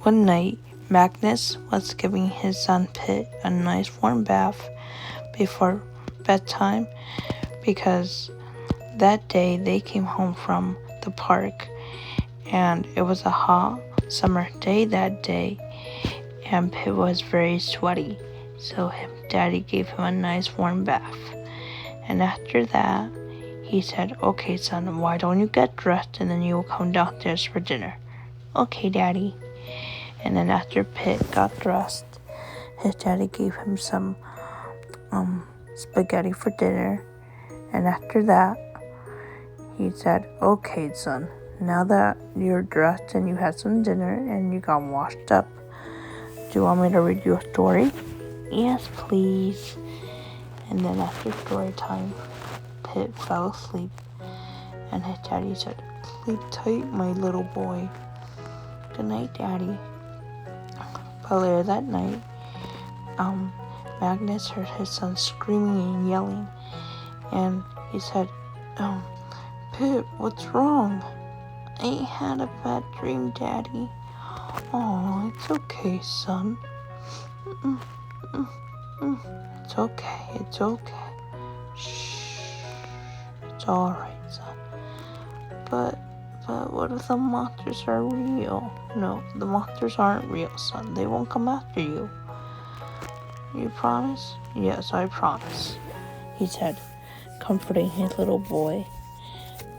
One night, Magnus was giving his son Pit a nice warm bath before bedtime because that day they came home from the park and it was a hot summer day that day and Pit was very sweaty, so Daddy gave him a nice warm bath. And after that, he said, "Okay, son, why don't you get dressed and then you will come downstairs for dinner." "Okay, Daddy." And then after Pit got dressed, his daddy gave him some spaghetti for dinner. And after that, he said, "Okay, son, now that you're dressed and you had some dinner and you got washed up, do you want me to read you a story?" "Yes, please." And then after story time, Pit fell asleep. And his daddy said, "Sleep tight, my little boy." "Good night, Daddy." But later that night, Magnus heard his son screaming and yelling. And he said, "Pit, what's wrong?" "I had a bad dream, Daddy." "Oh, it's okay, son." It's okay. Shh. It's alright, son. But what if the monsters are real?" "No, the monsters aren't real, son. They won't come after you." "You promise?" "Yes, I promise," he said, comforting his little boy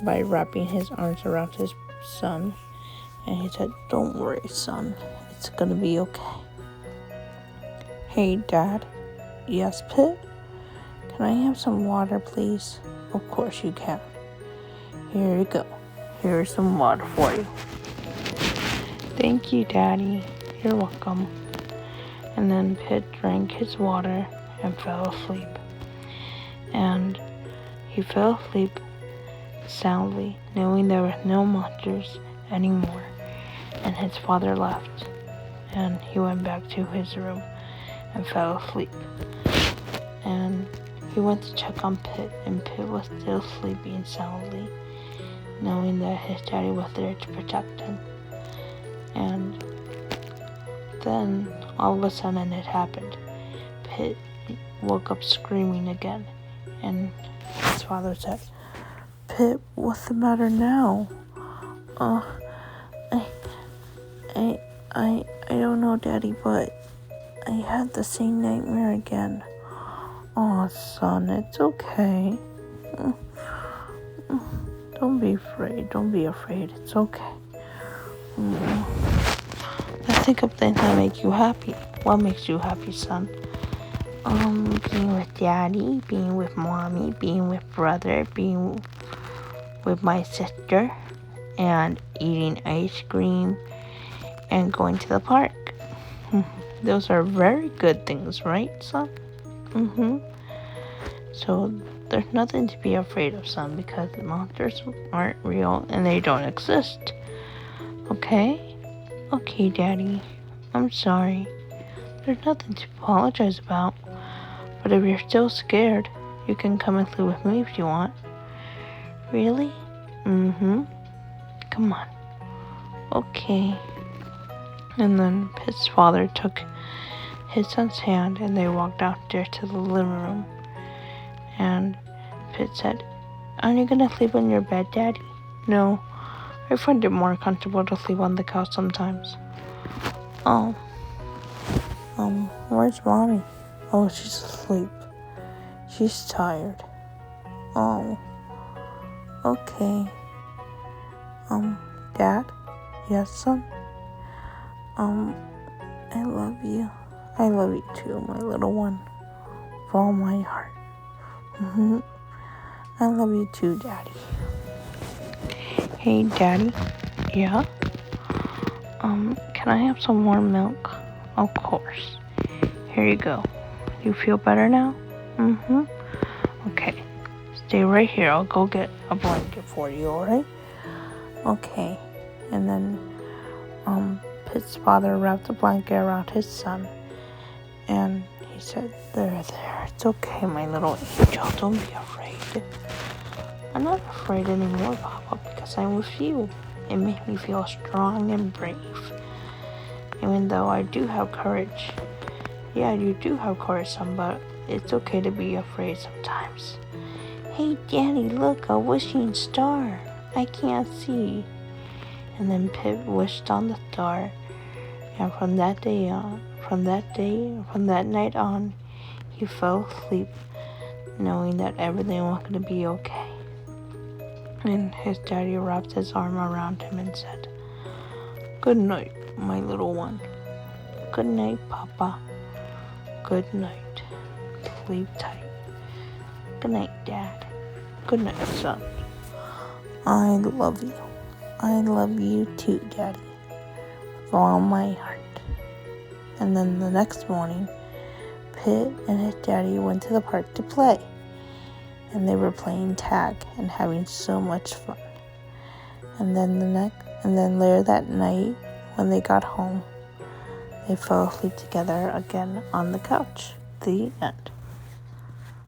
by wrapping his arms around his son. And he said, "Don't worry, son. It's gonna be okay." "Hey, Dad." "Yes, Pit?" "Can I have some water, please?" "Of course you can. Here you go. Here's some water for you." "Thank you, Daddy." "You're welcome." And then Pit drank his water and fell asleep. And he fell asleep soundly, knowing there were no monsters anymore. And his father left, and he went back to his room and fell asleep. And he went to check on Pit, and Pit was still sleeping soundly, knowing that his daddy was there to protect him. And then, all of a sudden, it happened. Pit woke up screaming again, and his father said, "Pit, what's the matter now?" I don't know, Daddy, but I had the same nightmare again." "Oh, son, it's okay. Don't be afraid. It's okay. Let's think of things that make you happy." "What makes you happy, son?" Being with Daddy, being with Mommy, being with Brother, being with my sister, and eating ice cream, and going to the park." "Those are very good things, right, son?" "So there's nothing to be afraid of, son, because the monsters aren't real and they don't exist. Okay?" "Okay, Daddy. I'm sorry. There's nothing to apologize about. But if you're still scared, you can come and sleep with me if you want." "Really?" "Come on." "Okay." And then Pit's father took his son's hand and they walked out there to the living room. And Pit said, "Aren't you gonna sleep on your bed, Daddy?" "No, I find it more comfortable to sleep on the couch sometimes." "Oh, where's Mommy?" "Oh, she's asleep. She's tired." "Oh, okay." Dad?" "Yes, son?" I love you. I love you too, my little one. With all my heart. I love you too, Daddy." "Hey, Daddy." "Yeah?" Can I have some more milk?" "Of course. Here you go. You feel better now?" "Okay. Stay right here. I'll go get a blanket for you, alright?" "Okay." And then, Pit's father wrapped a blanket around his son. And he said, There. It's okay, my little angel. Don't be afraid." "I'm not afraid anymore, Papa, because I'm with you. It made me feel strong and brave." even though I do have courage. Yeah, you do have courage, son, but it's okay to be afraid sometimes. Hey, Daddy, look, a wishing star. I can't see. And then Pip wished on the star, and from that night on, he fell asleep, knowing that everything was going to be okay. And his daddy wrapped his arm around him and said, "Good night, my little one. Good night, Papa. Good night. Sleep tight. Good night, Dad. Good night, son. I love you. I love you too, Daddy, with all my heart." And then the next morning, Pip and his daddy went to the park to play. And they were playing tag and having so much fun. And then later that night, when they got home, they fell asleep together again on the couch. The end.